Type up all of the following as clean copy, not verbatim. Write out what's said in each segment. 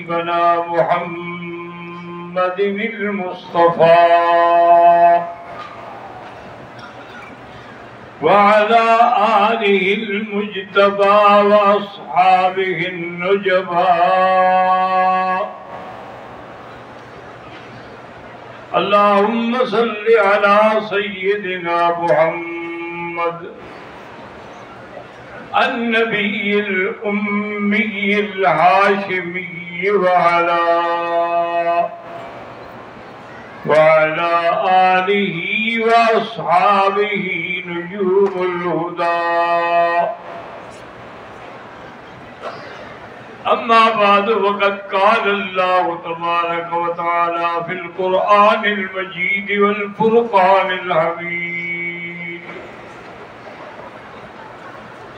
حبيبنا محمد المصطفى وعلى آله المجتبى وأصحابه النجبى. اللهم صل على سيدنا محمد النبي الأمي الهاشمي وعلى آله وأصحابه نجوم الهدى. أما بعد وقد قال الله تبارك وتعالى في القرآن المجيد والفرقان الحميد: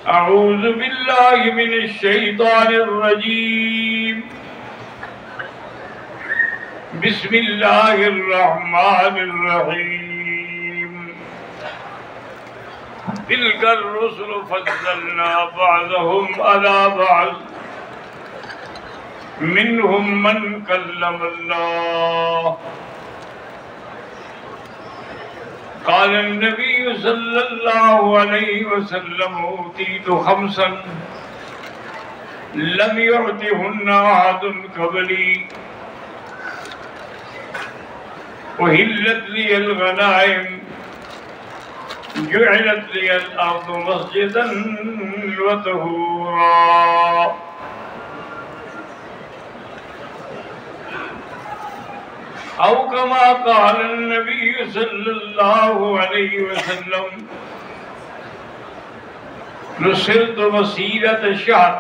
أعوذ بالله من الشيطان الرجيم. بسم الله الرحمن الرحيم. تلك الرسل فضلنا بعضهم على بعض منهم من كلم الله. قال النبي صلى الله عليه وسلم: أوتيت خمسا لم يعطهن أحد قبلي: أحلت لي الغنائم، جعلت لي الأرض مسجدا وطهورا. أو كما قال النبي صلى الله عليه وسلم: نصرت مسيرة شهر،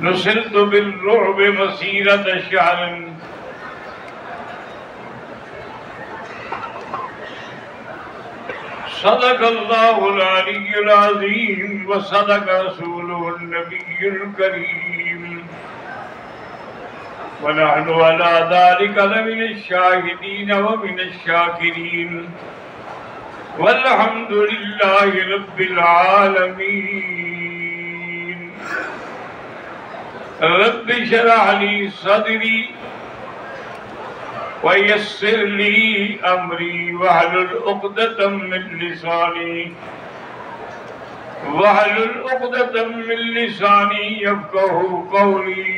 نصرت بالرعب مسيرة شهر. صدق الله العلي العظيم وصدق رسوله النبي الكريم، ونحن على ذلك لمن الشاهدين ومن الشاكرين، والحمد لله رب العالمين. رب اشرح لي صدري ويسر لي أمري واحلل عقدة من لساني يفقهوا قولي.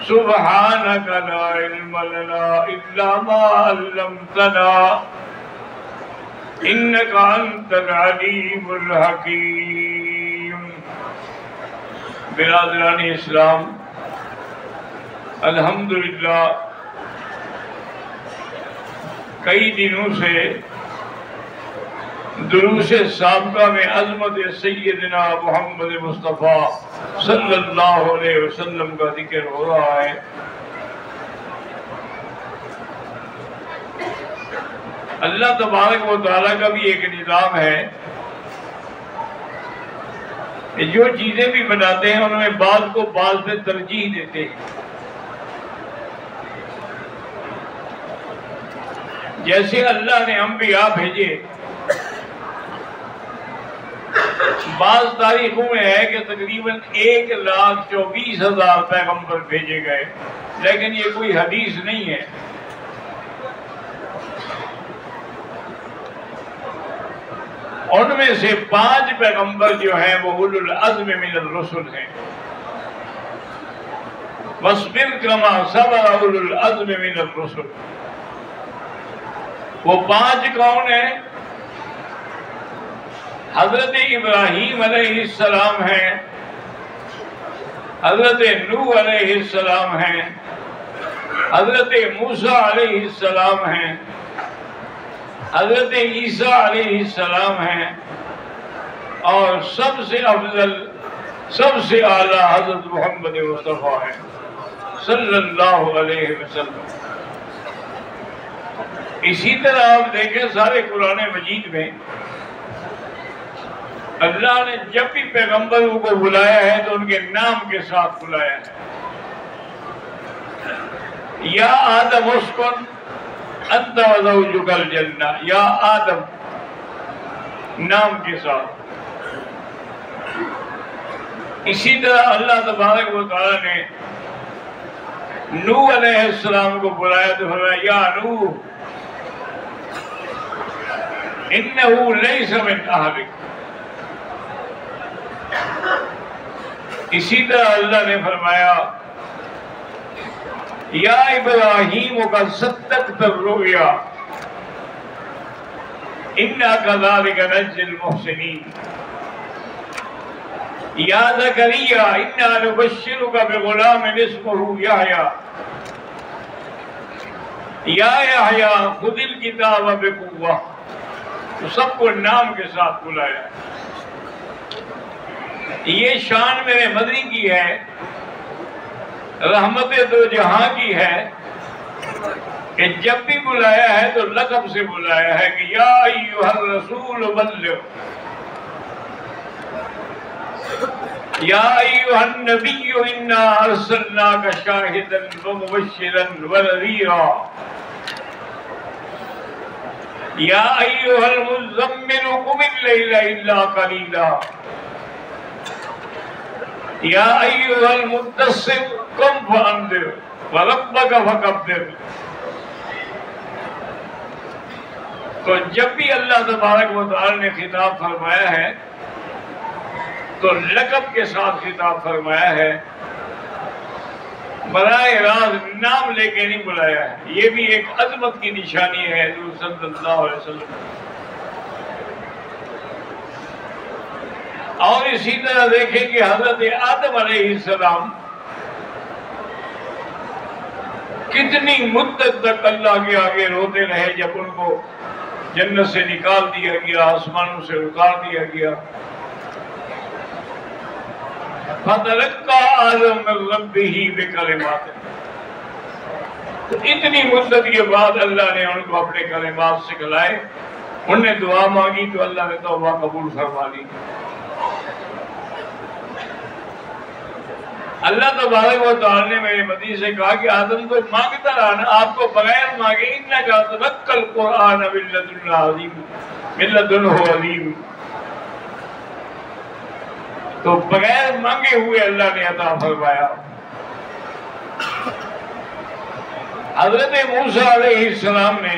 سبحانك لا علم لنا إلا ما علمتنا إنك أنت العليم الحكيم. برادران اسلام، الحمدللہ کئی دنوں سے دروس سابقہ میں عظمت سیدنا محمد مصطفیٰ صلی اللہ علیہ وسلم کا ذکر ہو رہا ہے۔ اللہ تبارک و تعالیٰ کا بھی ایک نظام ہے کہ جو چیزیں بھی بناتے ہیں ان میں بعض کو بعض پہ ترجیح دیتے ہیں۔ جیسے اللہ نے انبیاء بھیجے، بعض تاریخوں میں ہے کہ تقریباً 1,24,000 پیغمبر بھیجے گئے، لیکن یہ کوئی حدیث نہیں ہے۔ ان میں سے 5 پیغمبر جو ہیں وہ اولو العزم من الرسل ہیں۔ وَاصْبِرْ كَمَا صَبَرَ اولو العزم من الرسل۔ وہ 5 کون ہیں؟ حضرت ابراہیم علیہ السلام ہیں، حضرت نوح علیہ السلام ہیں، حضرت موسیٰ علیہ السلام ہیں، حضرت عیسیٰ علیہ السلام ہیں، اور سب سے افضل، سب سے اعلیٰ حضرت محمد مصطفیٰ ہیں صلی اللہ علیہ وسلم۔ اسی طرح آپ دیکھیں سارے قرآن مجید میں اللہ نے جب بھی پیغمبروں کو بلایا ہے تو ان کے نام کے ساتھ بلایا ہے۔ یا آدم اسکن انت وزوجک الجنہ، یا آدم نام کے ساتھ۔ اسی طرح اللہ تبارک و تعالیٰ نے نوح علیہ السلام کو بلایا تو فرمایا یا نوح انہ لیس من اہلک. اسی طرح اللہ نے فرمایا یا ابراہیم قد صدقت الرؤیا انا کذالک نجزی المحسنین. یا زکریا انا نبشرک بغلام اسمہ یحییٰ یا یحییٰ خذ الکتاب بقوہ. تو سب کو نام کے ساتھ بلایا. یہ شان میرے مدنی کی ہے، رحمت دو جہاں کی ہے کہ جب بھی بلایا ہے تو لقب سے بلایا ہے کہ یا ایھا الرسول بلغ، یا ایھا النبی انا ارسلناک شاہدا ومبشرا ونذیرا، یا ایھا المزمل قم اللیل الا قلیلا، یا ایھا المدثر قم فانذر وربک فکبر. تو جب بھی اللہ تبارک و تعالی نے خطاب فرمایا ہے تو لقب کے ساتھ خطاب فرمایا ہے، براہ راست نام لے کے نہیں بلایا ہے. یہ بھی ایک عظمت کی نشانی ہے حضور صلی اللہ علیہ وسلم. اور اسی طرح دیکھیں کہ حضرت آدم علیہ السلام کتنی مدت تک اللہ کے آگے روتے رہے جب ان کو جنت سے نکال دیا گیا، آسمانوں سے اتار دیا گیا. فَتَلَقَّىٰ آدَمُ مِن رَّبِّهِ بِكَلِمَاتٍ. تو اتنی مدت کے بعد اللہ نے ان کو اپنے کلمات سکھلائے. انہوں نے دعا مانگی تو اللہ نے توبہ قبول فرما لی. اللہ تبارک و تعالی نے میرے مدنی سے کہا کہ آدم کو مانگتا رہنا، آپ کو بغیر مانگے انک تلقی القرآن من لدنہ علیم. تو بغیر مانگے ہوئے اللہ نے عطا فرمایا. حضرت موسیٰ علیہ السلام نے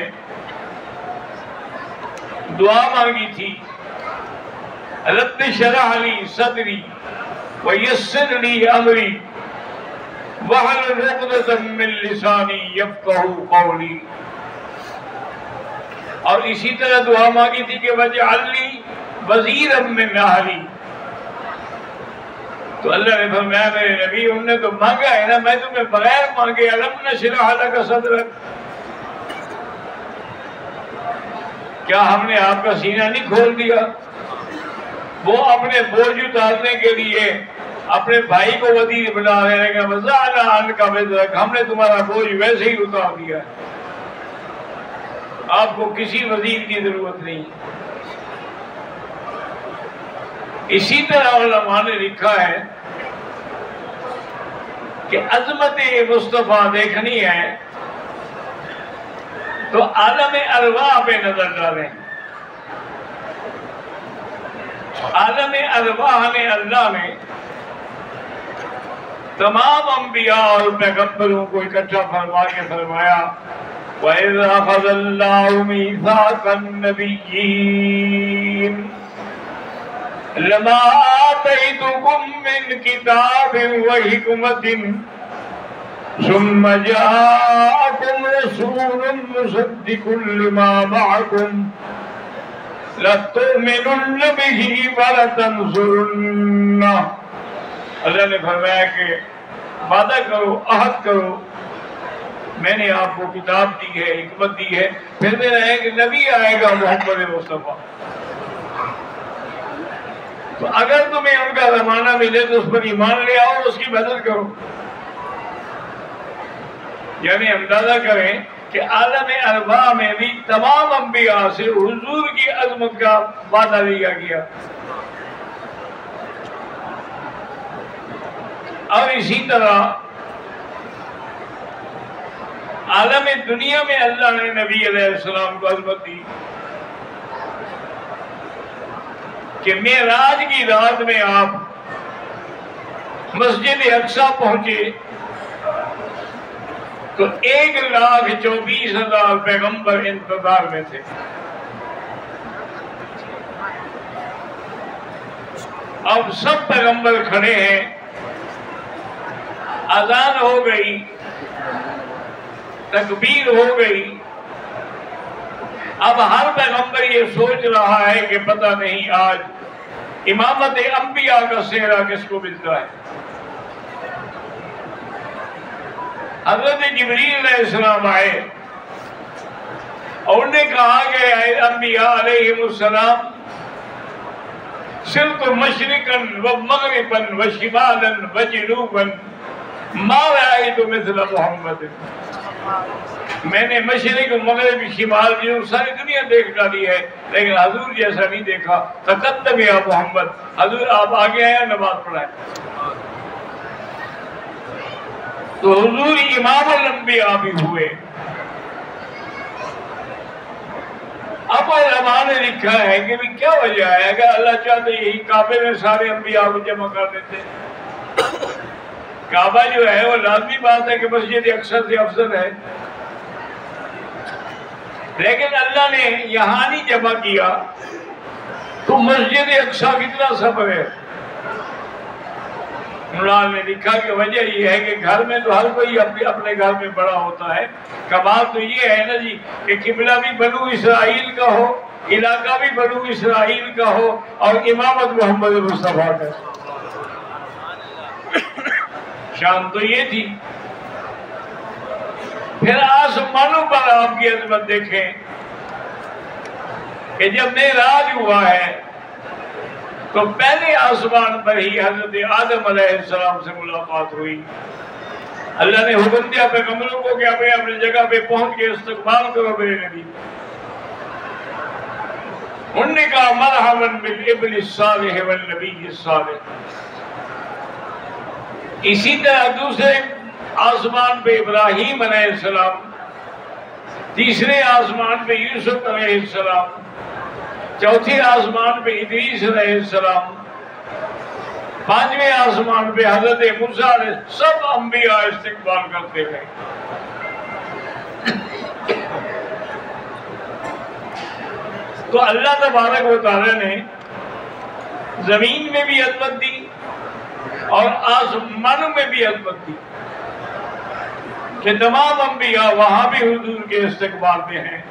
دعا مانگی تھی رب اشرح لی صدری ویسر لی امری واحلل عقدۃ من لسانی یفقہوا قولی. اور اسی طرح دعا مانگی تھی کہ واجعل لی وزیرا من اہلی. تو اللہ نے فرمایا میرے نبی انہوں نے تو مانگا ہے نا، میں تمہیں بغیر مانگے الم نشرح لک صدرک. کیا ہم نے آپ کا سینہ نہیں کھول دیا؟ وہ اپنے بوجھ اتارنے کے لیے اپنے بھائی کو وزیر بنا رہے ہیں، وَزَعْنَا عَنْكَ وِزْرَكَ، ہم نے تمہارا بوجھ ویسے ہی اتار دیا ہے، آپ کو کسی وزیر کی ضرورت نہیں. اسی طرح علماء نے لکھا ہے کہ عظمت مصطفیٰ دیکھنی ہے تو عالم ارواح پہ نظر ڈالیں. عالم ارواح میں اللہ نے تمام انبیاء اور پیغمبروں کو اکٹھا فرما کے فرمایا وَإِذْ أَخَذَ اللَّهُ مِيثَاقَ النَّبِيِّينَ لَمَا آتَيْتُكُم مِّن كِتَابٍ وَحِكْمَةٍ ثُمَّ جَاءَكُمْ رَسُولٌ مُصَدِّقٌ لِّمَا مَعَكُمْ لَتُؤْمِنُنَّ بِهِ وَلَتَنصُرُنَّهُ. اللہ نے فرمایا کہ وعدہ کرو، عہد کرو، میں نے آپ کو کتاب دی ہے، حکمت دی ہے، پھر میرا ایک نبی آئے گا محمد مصطفیٰ. تو اگر تمہیں ان کا زمانہ ملے تو اس پر ایمان لے آؤ، اس کی مدد کرو. یعنی اندازہ کریں کہ عالم ارواح میں بھی تمام انبیاء سے حضور کی عظمت کا وعدہ لیا گیا. اور اسی طرح عالم دنیا میں اللہ نے نبی علیہ السلام کو عظمت دی کہ معراج کی رات میں آپ مسجد اقصی پہنچے تو 1,24,000 پیغمبر انتظار میں تھے. اب سب پیغمبر کھڑے ہیں، اذان ہو گئی، تکبیر ہو گئی. اب ہر پیغمبر یہ سوچ رہا ہے کہ پتہ نہیں آج امامت انبیاء کا سہرا کس کو ملتا ہے. حضرت جبریل علیہ السلام آئے اور انہوں نے کہا کہ اے انبیاء علیہ السلام، صرت مشرقا و مغربا و شمالا و جنوبا ما رأیت مثل محمد. میں نے مشرق مغرب شمال جنوب ساری دنیا دیکھ ڈالی ہے، لیکن حضور جیسا نہیں دیکھا. تقدم یا محمد، حضور آپ آگے آئے نماز پڑھائیں. تو حضور امام الانبیاء بھی ہوئے. اب علماء نے لکھا ہے کہ بھی کیا وجہ ہے، اگر اللہ چاہتے یہی کعبے میں سارے انبیاء کو جمع کر دیتے. کعبہ جو ہے وہ لازمی بات ہے کہ مسجد اقصی سے افضل ہے، لیکن اللہ نے یہاں نہیں جمع کیا. تو مسجد اقصی کتنا سفر ہے؟ مولانا نے لکھا کہ وجہ یہ ہے کہ گھر میں تو ہر کوئی اپنے گھر میں بڑا ہوتا ہے. کمال تو یہ ہے نا جی کہ قبلہ بھی بنو اسرائیل کا ہو، علاقہ بھی بنو اسرائیل کا ہو، اور امامت محمد مصطفیٰ کا. شان تو یہ تھی. پھر آسمانوں پر آپ کی عظمت دیکھیں کہ جب معراج ہوا ہے تو پہلے آسمان پر ہی حضرت آدم علیہ السلام سے ملاقات ہوئی. اللہ نے حکم دیا پیغمبروں کو کہ اپنے جگہ پہ پہنچ کے استقبال کرو میرے نبی. انہوں نے کہا مرحبا بالابن الصالح والنبی الصالح. اسی طرح دوسرے آسمان پہ ابراہیم علیہ السلام، تیسرے آسمان پہ یوسف علیہ السلام، چوتھے آسمان پہ ادریس علیہ السلام، پانچویں آسمان پہ حضرت موسیٰ علیہ السلام. سب انبیاء استقبال کرتے ہیں. تو اللہ تبارک و تعالی نے زمین میں بھی عظمت دی اور آسمانوں میں بھی عظمت دی کہ تمام انبیاء وہاں بھی حضور کے استقبال میں ہیں.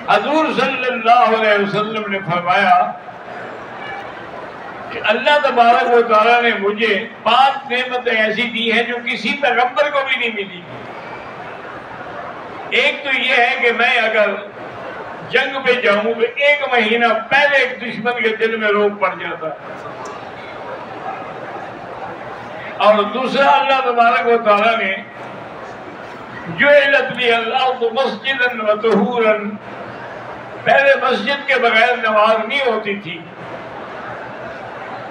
حضور صلی اللہ علیہ وسلم نے فرمایا کہ اللہ تبارک و تعالیٰ نے مجھے 5 نعمتیں ایسی دی ہیں جو کسی پیغمبر کو بھی نہیں ملی. ایک تو یہ ہے کہ میں اگر جنگ پہ جاؤں تو 1 مہینہ پہلے ایک دشمن کے دل میں روب پڑ جاتا. اور دوسرا اللہ تبارک و تعالیٰ نے جعلت لی الارض مسجدا و طہورا، پہلے مسجد کے بغیر نماز نہیں ہوتی تھی،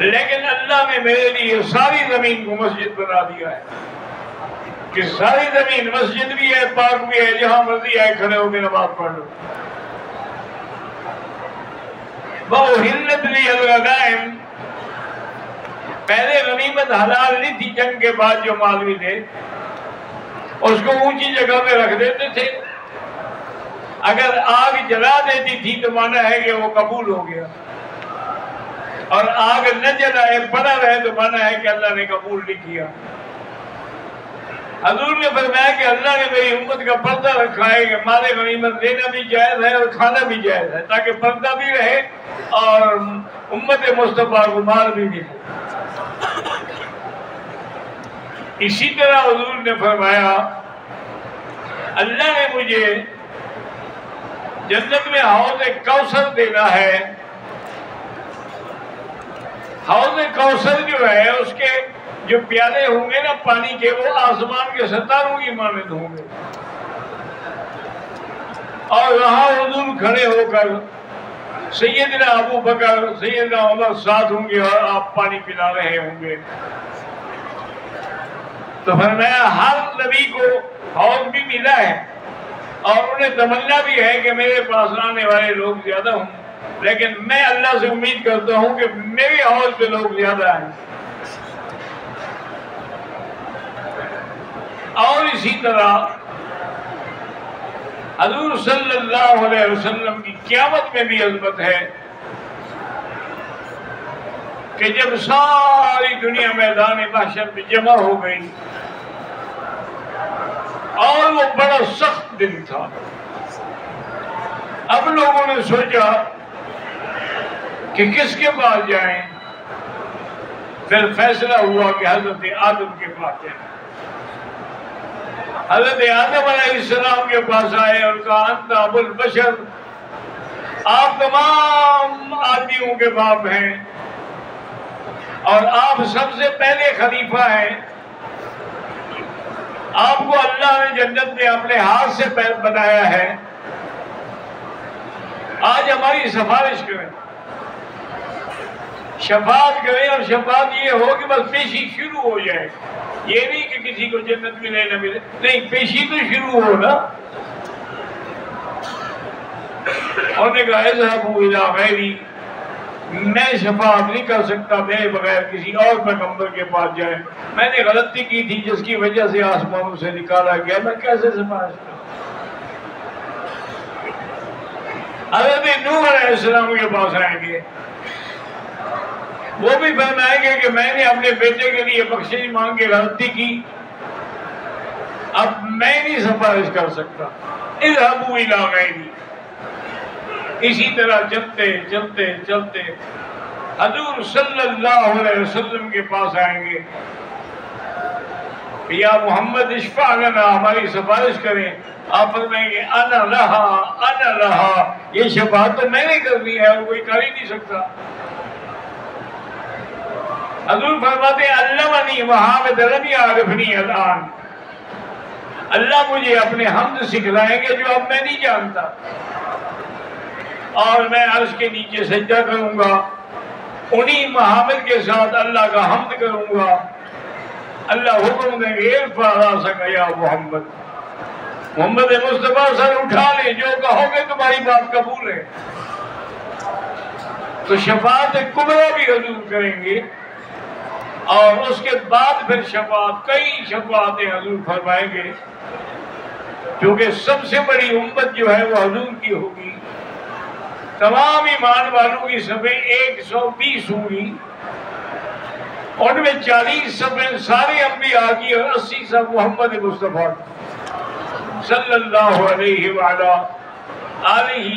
لیکن اللہ نے میرے لیے ساری زمین کو مسجد بنا دیا ہے کہ ساری زمین مسجد بھی ہے، پاک بھی ہے، جہاں مرضی آئے کھڑے ہو کے نماز پڑھ لو. وَأُحِلَّتْ لِيَ الْغَنَائِمُ، پہلے غنیمت حلال نہیں تھی، جنگ کے بعد جو مالوی تھے اس کو اونچی جگہ پہ رکھ دیتے تھے. اگر آگ جلا دیتی تھی تو مانا ہے کہ وہ قبول ہو گیا، اور آگ نہ جلائے پڑا رہے تو مانا ہے کہ اللہ نے قبول نہیں کیا. حضور نے فرمایا کہ اللہ نے میری امت کا پردہ رکھا ہے کہ مال غنیمت دینا بھی جائز ہے اور کھانا بھی جائز ہے، تاکہ پردہ بھی رہے اور امت مصطفیٰ کو مال بھی ملے. اسی طرح حضور نے فرمایا اللہ نے مجھے جنت میں حوض کوثر دینا ہے. حوض کوثر جو ہے اس کے جو پیالے ہوں گے نا پانی کے، وہ آسمان کے ستاروں کی مانند ہوں گے. اور وہاں حضور کھڑے ہو کر سیدنا ابو بکر سیدنا عمر ساتھ ہوں گے اور آپ پانی پلا رہے ہوں گے. تو فرمایا ہر نبی کو حوض بھی ملا ہے اور انہیں تمنا بھی ہے کہ میرے پاس آنے والے لوگ زیادہ ہوں. لیکن میں اللہ سے امید کرتا ہوں کہ میری حوض پہ لوگ زیادہ ہیں. اور اسی طرح حضور صلی اللہ علیہ وسلم کی قیامت میں بھی عظمت ہے کہ جب ساری دنیا میدان محشر میں جمع ہو گئی اور وہ بڑا سخت دن تھا، اب لوگوں نے سوچا کہ کس کے پاس جائیں. پھر فیصلہ ہوا کہ حضرت آدم کے پاس جائیں. حضرت آدم علیہ السلام کے پاس آئے اور کہا انت ابو البشر، آپ تمام آدمیوں کے باپ ہیں اور آپ سب سے پہلے خلیفہ ہیں. آپ کو اللہ نے جنت میں اپنے ہاتھ سے بنایا ہے، آج ہماری سفارش کریں، شفاعت کریں. اور شفاعت یہ ہو کہ بس پیشی شروع ہو جائے، یہ نہیں کہ کسی کو جنت ملے نہ ملے، نہیں، پیشی تو شروع ہو نا. اور نے کہا اذهبوا الى غیری، میں شفاعت نہیں کر سکتا میرے بغیر کسی اور پیغمبر کے پاس جائے. میں نے غلطی کی تھی جس کی وجہ سے آسمانوں سے نکالا گیا، میں کیسے سفارش کروں. حضرت نوح علیہ السلام کے پاس آئیں گے، وہ بھی فرمائیں گے کہ میں نے اپنے بیٹے کے لیے بخشش مانگ کے غلطی کی، اب میں نہیں سفارش کر سکتا. اذهبوا الى غیری. اسی طرح چلتے چلتے چلتے حضور صلی اللہ علیہ وسلم کے پاس آئیں گے، یا محمد اشفع لنا، ہماری سفارش کریں. آپ فرمائیں گے انا لہا، یہ شفاعت تو میں نے کرنی ہے اور کوئی کر ہی نہیں سکتا. حضور فرماتے ہیں علمنی محمد لم یعرفنی الان، اللہ مجھے اپنے حمد سکھلائیں گے جو اب میں نہیں جانتا، اور میں عرش کے نیچے سجدہ کروں گا، انہی محمد کے ساتھ اللہ کا حمد کروں گا. اللہ حکم دیں گے ارفع راسک یا محمد، محمد مصطفیٰ سر اٹھا لیں، جو کہو گے تمہاری بات قبول ہے. تو شفاعت کبریٰ بھی حضور کریں گے، اور اس کے بعد پھر شفاعت، کئی شفاعتیں حضور فرمائیں گے، کیونکہ سب سے بڑی امت جو ہے وہ حضور کی ہوگی. تمام ایمان والوں کی صفیں 120 ہوں گی، ان میں 40 صفیں سارے انبیاء کی اور 80 صف محمد مصطفیٰ صلی اللہ علیہ وعلا آلہ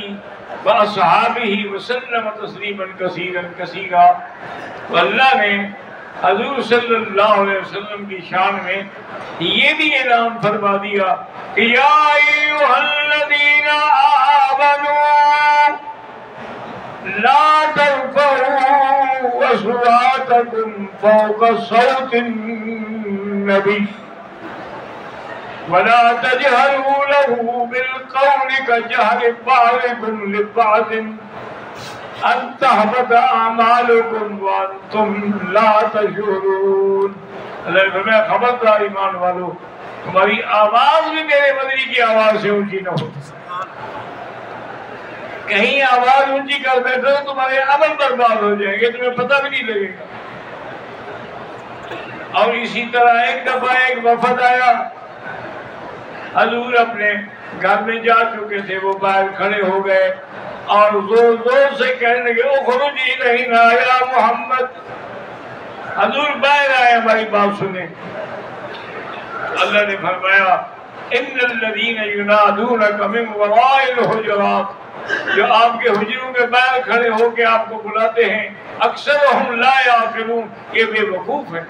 واصحابہ وسلم تسلیما کثیرا کثیرا. اللہ نے حضور صلی اللہ علیہ وسلم کی شان میں یہ بھی اعلان فرما دیا کہ یا ایھا الذین آمنوا لا ترفعوا اصواتکم فوق صوت النبی ولا تجهروا له بالقول كجهر بعضكم لبعض ان تحبط اعمالكم وانتم لا تشعرون. اللہ نے فرمایا خبردار ایمان والو، تمہاری آواز بھی میرے مدنی کی آواز سے اونچی نہ ہو. کہیں آواز اونچی کر بیٹھو تمہارے عمل برباد ہو جائیں گے، تمہیں پتہ بھی نہیں لگے گا. اور اسی طرح ایک دفعہ ایک وفد آیا، حضور اپنے گھر میں جا چکے تھے، وہ باہر کھڑے ہو گئے اور زور زور سے کہنے لگے اخرج الینا یا محمد. حضور باہر آئے، ہماری بات سنیں. اللہ نے فرمایا ان الذین ینادونک من وراء الحجرات، جو آپ کے حجروں کے باہر کھڑے ہو کے آپ کو بلاتے ہیں، اکثرهم لا یعقلون، یہ بے وقوف ہیں.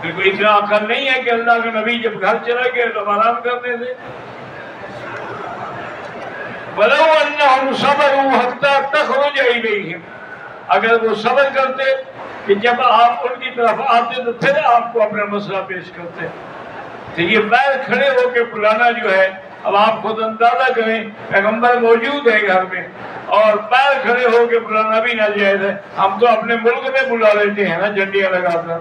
کوئی اتنا عقل نہیں ہے کہ اللہ کے نبی جب گھر چلا گئے تو آرام کرتے تھے. وَلَوْ أَنَّهُمْ صَبَرُوا حَتَّى تَخْرُجَ إِلَيْهِمْ، اگر وہ صبر کرتے کہ جب آپ ان کی طرف آتے تو پھر آپ کو اپنا مسئلہ پیش کرتے. تو یہ باہر کھڑے ہو کے بلانا جو ہے، اب آپ خود اندازہ کریں، پیغمبر موجود ہے گھر میں اور باہر کھڑے ہو کے بلانا بھی ناجائز ہے. ہم تو اپنے ملک میں بلا لیتے ہیں نا، جھنڈیاں لگا کر،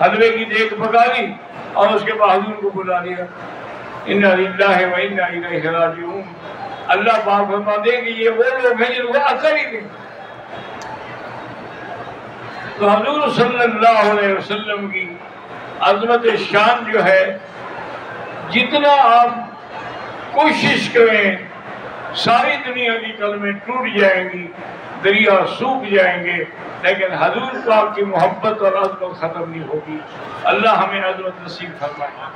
حلوے کی دیکھ پکا لی اور اس کے بعد حضور کو بلا لیا. انا للہ و انا الیہ راجعون. اللہ پاک فرما دیں کہ یہ وہ لوگ ہیں جن کو عقل ہی نہیں۔ تو حضور صلی اللہ علیہ وسلم کی عظمت شان جو ہے، جتنا آپ کوشش کریں ساری دنیا کی کلمیں ٹوٹ جائیں گی، دریا سوکھ جائیں گے، لیکن حضور پاک کی محبت اور عظمت ختم نہیں ہوگی۔ اللہ ہمیں عظمت نصیب فرمائے۔